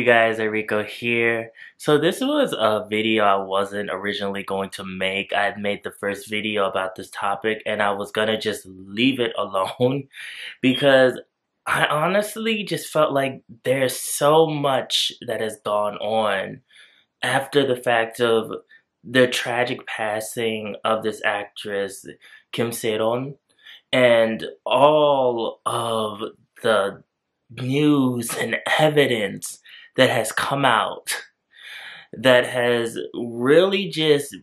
guys, Erico here. So this was a video I wasn't originally going to make. I had made the first video about this topic and I was gonna just leave it alone because I honestly just felt like there's so much that has gone on after the fact of the tragic passing of this actress, Kim Se-ron, and all of the news and evidence that has come out that has really just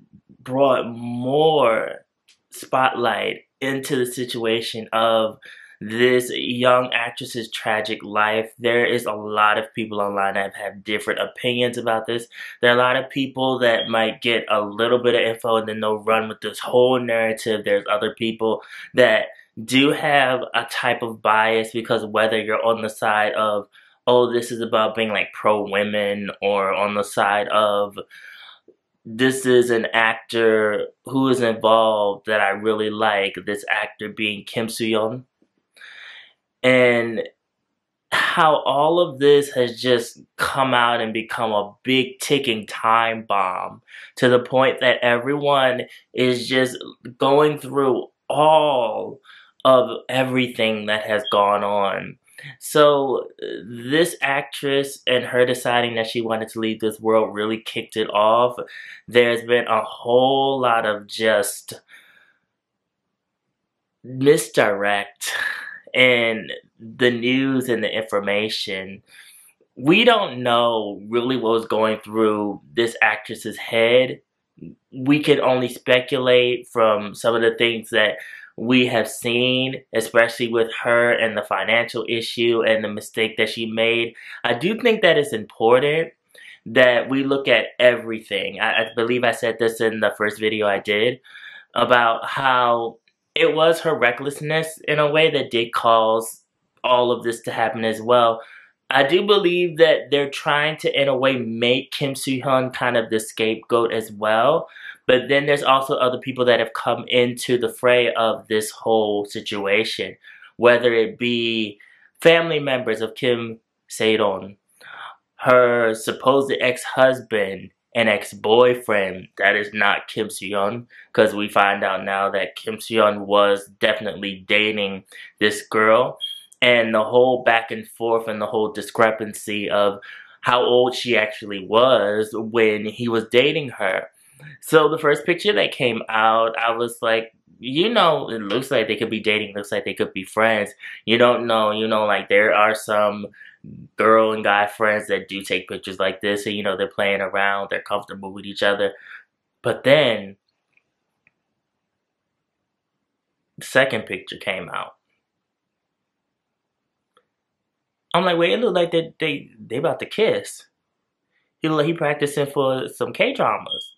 brought more spotlight into the situation of this young actress's tragic life. There is a lot of people online that have different opinions about this. There are a lot of people that might get a little bit of info and then they'll run with this whole narrative. There's other people that do have a type of bias because whether you're on the side of, oh, this is about being like pro-women, or on the side of, this is an actor who is involved that I really like, this actor being Kim So-hyun. And how all of this has just come out and become a big ticking time bomb to the point that everyone is just going through all of everything that has gone on. So this actress and her deciding that she wanted to leave this world really kicked it off. There's been a whole lot of just misdirect and the news and the information. We don't know really what was going through this actress's head. We can only speculate from some of the things that we have seen, especially with her and the financial issue and the mistake that she made. I do think that it's important that we look at everything. I believe I said this in the first video I did about how it was her recklessness in a way that did cause all of this to happen as well. I do believe that they're trying to, in a way, make Kim So-hyun kind of the scapegoat as well. But then there's also other people that have come into the fray of this whole situation. Whether it be family members of Kim Se-ron, her supposed ex-husband and ex-boyfriend that is not Kim So-hyun, because we find out now that Kim So-hyun was definitely dating this girl, and the whole back and forth and the whole discrepancy of how old she actually was when he was dating her. So the first picture that came out, I was like, you know, it looks like they could be dating, looks like they could be friends. You don't know, like there are some girl and guy friends that do take pictures like this and they're playing around, they're comfortable with each other. But then the second picture came out. I'm like, wait, it looked like they about to kiss. He looked like he practicing for some K-dramas.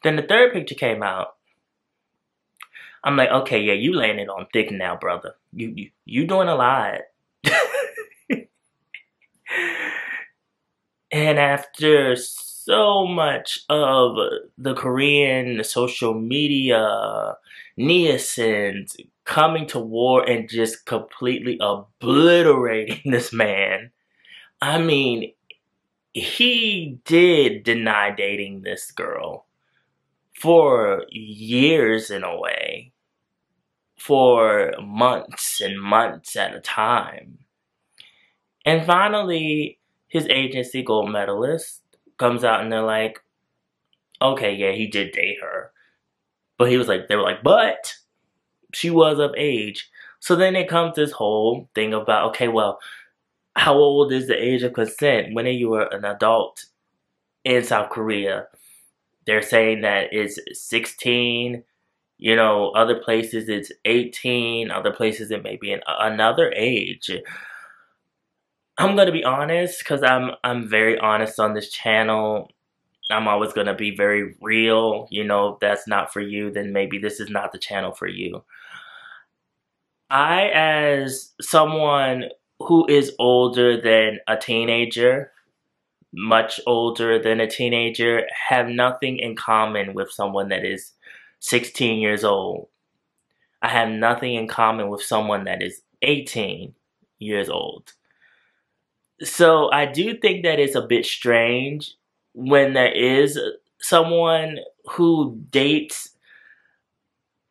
Then the third picture came out. I'm like, okay, yeah, you laying it on thick now, brother. You doing a lot. And after so much of the Korean social media netizens coming to war and just completely obliterating this man, I mean, he did deny dating this girl for years in a way, for months and months at a time. And finally, his agency, gold medalist, comes out and they're like, okay, yeah, he did date her. But they were like, but she was of age. So then it comes this whole thing about, okay, well, how old is the age of consent when you were an adult in South Korea? They're saying that it's 16, other places it's 18, other places it may be another age. I'm gonna be honest, because I'm very honest on this channel. I'm always gonna be very real. If that's not for you, then maybe this is not the channel for you. I, as someone who is older than a teenager, much older than a teenager, have nothing in common with someone that is 16 years old. I have nothing in common with someone that is 18 years old. So I do think that it's a bit strange when there is someone who dates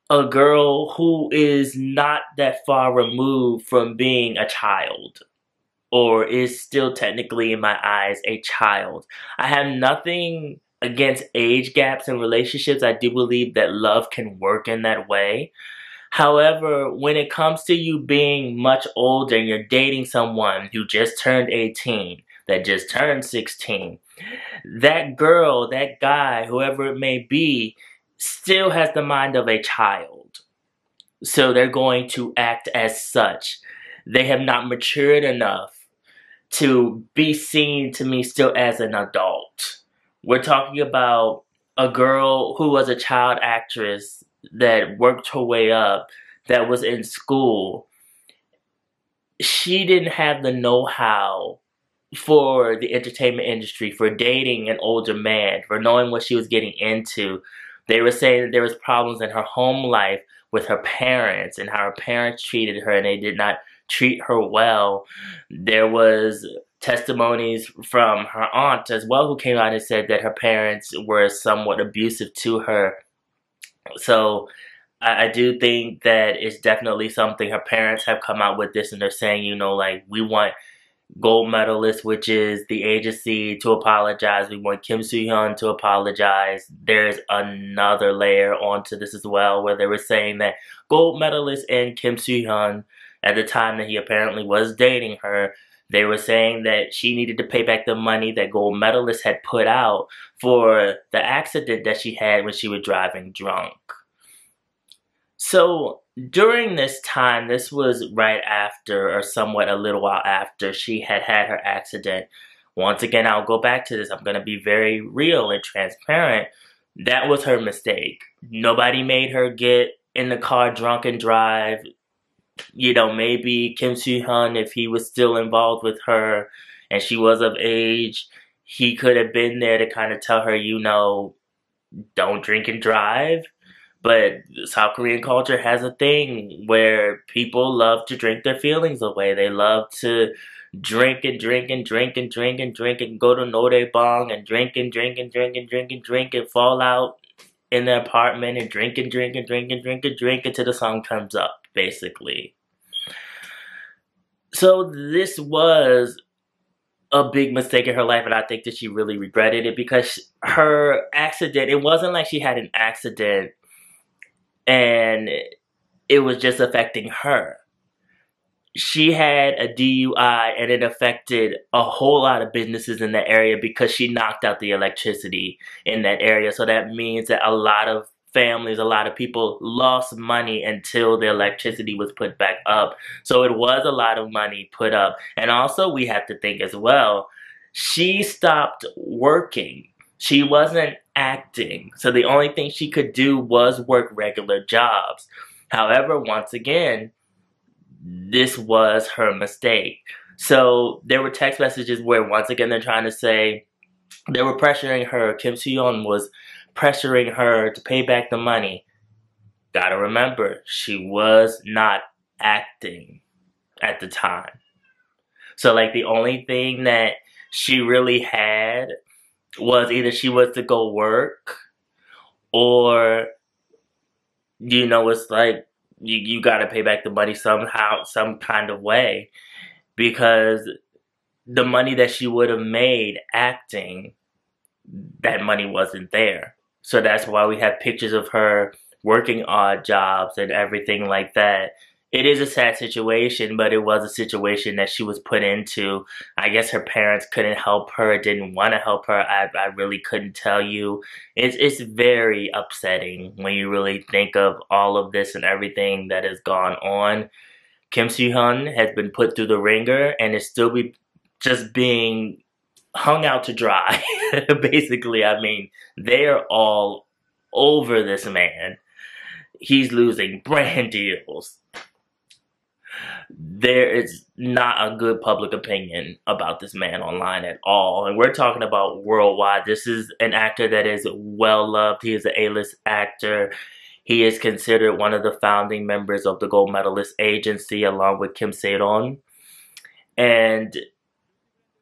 a girl who is not that far removed from being a child, or is still technically in my eyes a child. I have nothing against age gaps in relationships. I do believe that love can work in that way. However, when it comes to you being much older and you're dating someone who just turned 18, that just turned 16, that girl, that guy, whoever it may be, still has the mind of a child. So they're going to act as such. They have not matured enough to be seen to me still as an adult. We're talking about a girl who was a child actress that worked her way up, that was in school. She didn't have the know-how for the entertainment industry, for dating an older man, for knowing what she was getting into. They were saying that there was problems in her home life with her parents and how her parents treated her, and they did not treat her well. There was testimonies from her aunt as well, who came out and said that her parents were somewhat abusive to her. So I do think that it's definitely something. Her parents have come out with this, and they're saying, you know, like, we want gold medalist, which is the agency, to apologize. We want Kim Soo Hyun to apologize. There's another layer onto this as well, where they were saying that gold medalist and Kim Soo Hyun, at the time that he apparently was dating her, they were saying that she needed to pay back the money that gold medalist had put out for the accident that she had when she was driving drunk. So during this time, this was right after, or somewhat a little while after, she had had her accident. Once again, I'll go back to this. I'm going to be very real and transparent. That was her mistake. Nobody made her get in the car drunk and drive. You know, maybe Kim Soo Hyun, if he was still involved with her and she was of age, he could have been there to kind of tell her, you know, don't drink and drive. But South Korean culture has a thing where people love to drink their feelings away. They love to drink and drink and drink and drink and drink and go to Noraebang and drink and drink and drink and drink and drink and fall out in their apartment and drink and drink and drink and drink and drink until the sun comes up, basically. So this was a big mistake in her life, and I think that she really regretted it, because her accident, it wasn't like she had an accident and it was just affecting her. She had a DUI and it affected a whole lot of businesses in that area because she knocked out the electricity in that area. So that means that a lot of families, a lot of people lost money until the electricity was put back up. So it was a lot of money put up. And also we have to think as well, she stopped working. She wasn't acting. So the only thing she could do was work regular jobs. However, once again, this was her mistake. So there were text messages where, once again, they're trying to say they were pressuring her. Kim Soo Hyun was pressuring her to pay back the money. Gotta remember, she was not acting at the time. So, like, the only thing that she really had was either she was to go work, or, you know, it's like, you gotta pay back the money somehow, some kind of way, because the money that she would have made acting, that money wasn't there. So that's why we have pictures of her working odd jobs and everything like that. It is a sad situation, but it was a situation that she was put into. I guess her parents couldn't help her, didn't want to help her. I really couldn't tell you. It's very upsetting when you really think of all of this and everything that has gone on. Kim Soo Hyun has been put through the ringer and is still just being hung out to dry. Basically, I mean, they're all over this man. He's losing brand deals. There is not a good public opinion about this man online at all. And we're talking about worldwide. This is an actor that is well loved. He is an A-list actor. He is considered one of the founding members of the Gold Medalist Agency, along with Kim Se-ron. And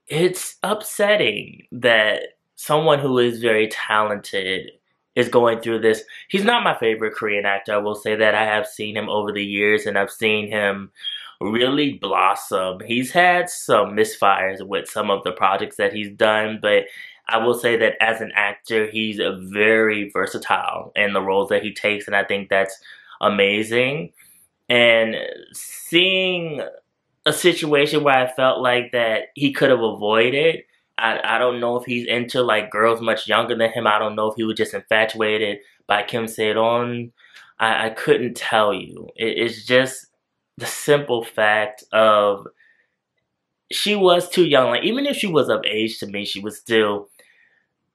it's upsetting that someone who is very talented is going through this. He's not my favorite Korean actor. I will say that. I have seen him over the years and I've seen him really blossom. He's had some misfires with some of the projects that he's done, but I will say that as an actor, he's a very versatile in the roles that he takes, and I think that's amazing. And seeing a situation where I felt like that he could have avoided. I don't know if he's into like girls much younger than him. I don't know if he was just infatuated by Kim Se-don. I couldn't tell you. It's just the simple fact of she was too young. Like even if she was of age to me, she was still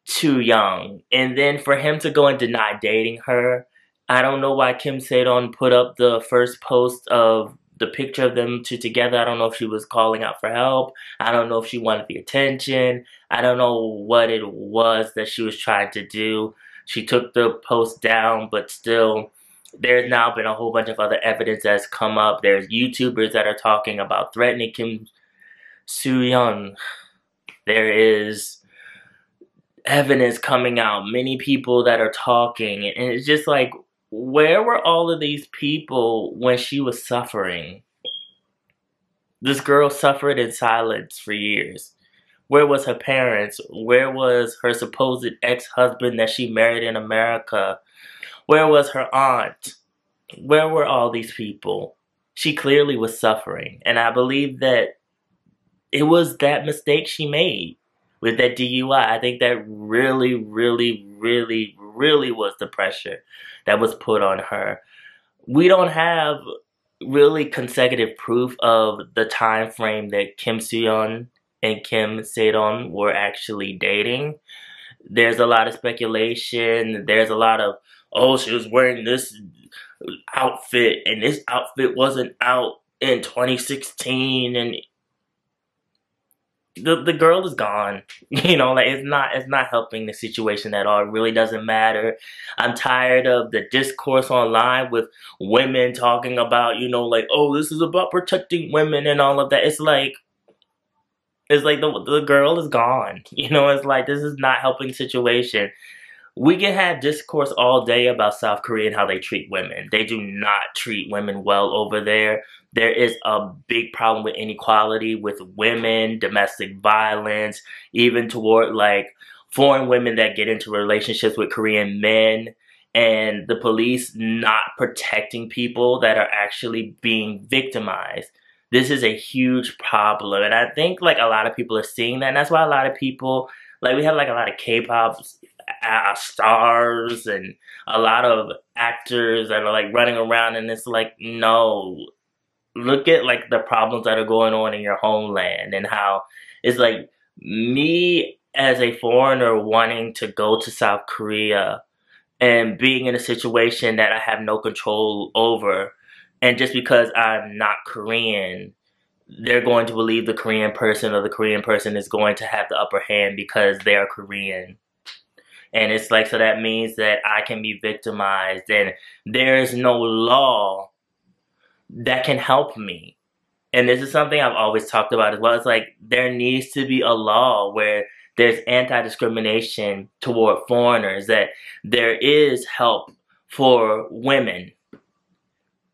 too young. And then for him to go and deny dating her, I don't know why Kim Se-don put up the first post of the picture of them two together. I don't know if she was calling out for help. I don't know if she wanted the attention. I don't know what it was that she was trying to do. She took the post down, but still, there's now been a whole bunch of other evidence that's come up. There's YouTubers that are talking about threatening Kim So-hyun. There is evidence coming out, many people that are talking, and it's just like, where were all of these people when she was suffering? This girl suffered in silence for years. Where was her parents? Where was her supposed ex-husband that she married in America? Where was her aunt? Where were all these people? She clearly was suffering, and I believe that it was that mistake she made with that DUI. I think that really, really, really, really was the pressure that was put on her. We don't have really consecutive proof of the time frame that Kim So-hyun and Kim Se-don were actually dating. There's a lot of speculation. There's a lot of, oh, she was wearing this outfit and this outfit wasn't out in 2016, and the girl is gone. You know, like it's not helping the situation at all. It really doesn't matter. I'm tired of the discourse online with women talking about, you know, like, oh, this is about protecting women and all of that. It's like the girl is gone. You know, it's like this is not helping the situation. We can have discourse all day about South Korea and how they treat women. They do not treat women well over there. There is a big problem with inequality with women, domestic violence, even toward like foreign women that get into relationships with Korean men, and the police not protecting people that are actually being victimized. This is a huge problem, and I think like a lot of people are seeing that, and that's why a lot of people, like we have like a lot of K-pop stars and a lot of actors that are like running around, and it's like, no, look at like the problems that are going on in your homeland, and how it's like me as a foreigner wanting to go to South Korea and being in a situation that I have no control over, and just because I'm not Korean, they're going to believe the Korean person, or the Korean person is going to have the upper hand because they are Korean. And it's like, so that means that I can be victimized, and there is no law that can help me. And this is something I've always talked about as well. It's like, there needs to be a law where there's anti-discrimination toward foreigners, that there is help for women.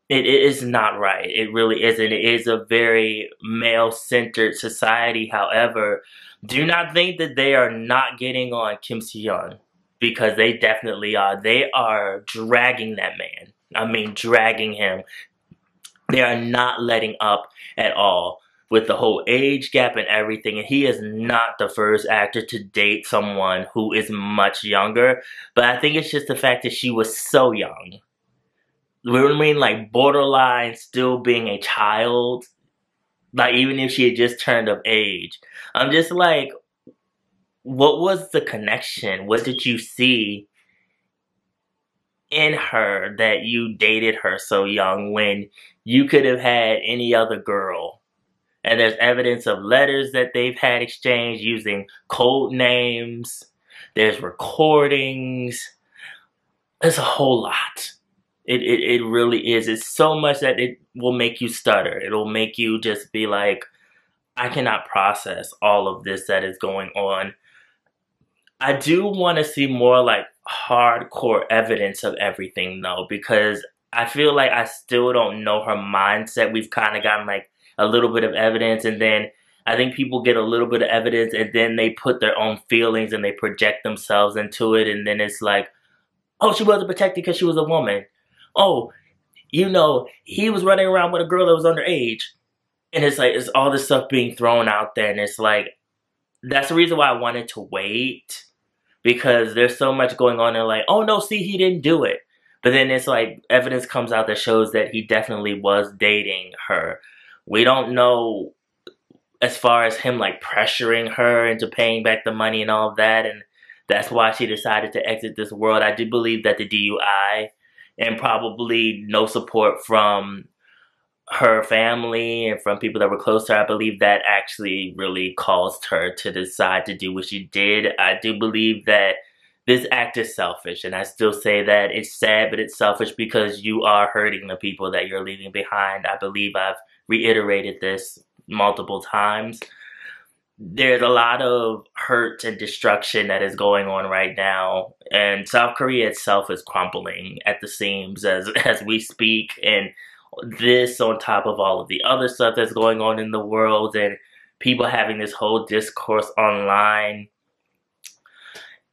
It is not right. It really isn't. It is a very male-centered society. However, do not think that they are not getting on Kim So-hyun, because they definitely are. They are dragging that man. I mean, dragging him. They are not letting up at all with the whole age gap and everything. And he is not the first actor to date someone who is much younger. But I think it's just the fact that she was so young. You know what I mean? Like borderline still being a child. Like even if she had just turned of age. I'm just like, what was the connection? What did you see in her that you dated her so young when you could have had any other girl? And there's evidence of letters that they've had exchanged using code names. There's recordings. There's a whole lot. It really is. It's so much that it will make you stutter. It'll make you just be like, I cannot process all of this that is going on. I do want to see more like hardcore evidence of everything though, because I feel like I still don't know her mindset. We've kind of gotten like a little bit of evidence, and then I think people get a little bit of evidence and then they put their own feelings and they project themselves into it, and then it's like, oh, she wasn't protected because she was a woman. Oh, you know, he was running around with a girl that was underage. And it's like, it's all this stuff being thrown out there, and it's like, that's the reason why I wanted to wait, because there's so much going on, and like, oh no, see, he didn't do it. But then it's like, evidence comes out that shows that he definitely was dating her. We don't know as far as him like pressuring her into paying back the money and all of that, and that's why she decided to exit this world. I do believe that the DUI and probably no support from her family and from people that were close to her, I believe that actually really caused her to decide to do what she did. I do believe that this act is selfish, and I still say that it's sad, but it's selfish because you are hurting the people that you're leaving behind. I believe I've reiterated this multiple times. There's a lot of hurt and destruction that is going on right now, and South Korea itself is crumbling at the seams as we speak, and this on top of all of the other stuff that's going on in the world and people having this whole discourse online.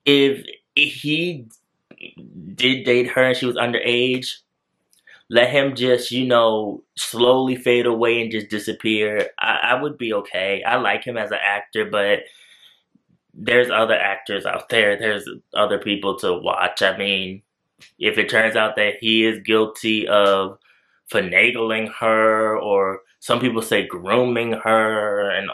If he did date her and she was underage, let him just, you know, slowly fade away and just disappear. I would be okay. I like him as an actor, but there's other actors out there. There's other people to watch. I mean, if it turns out that he is guilty of finagling her, or some people say grooming her, and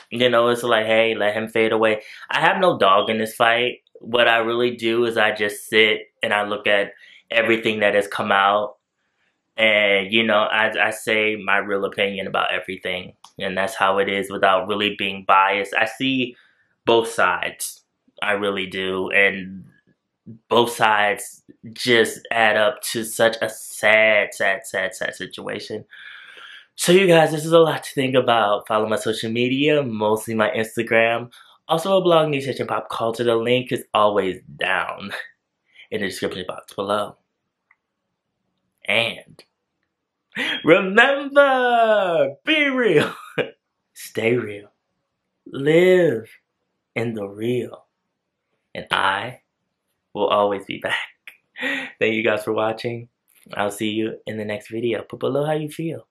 you know, it's like, hey, let him fade away. I have no dog in this fight. What I really do is I just sit and I look at everything that has come out, and you know, I say my real opinion about everything, and that's how it is without really being biased. I see both sides. I really do, and both sides just add up to such a sad situation. So you guys, this is a lot to think about. Follow my social media, mostly my Instagram. Also a blog, Niche and Pop Culture. The link is always down in the description box below. And remember, be real, stay real, live in the real, and I will always be back. Thank you guys for watching. I'll see you in the next video. Put below how you feel.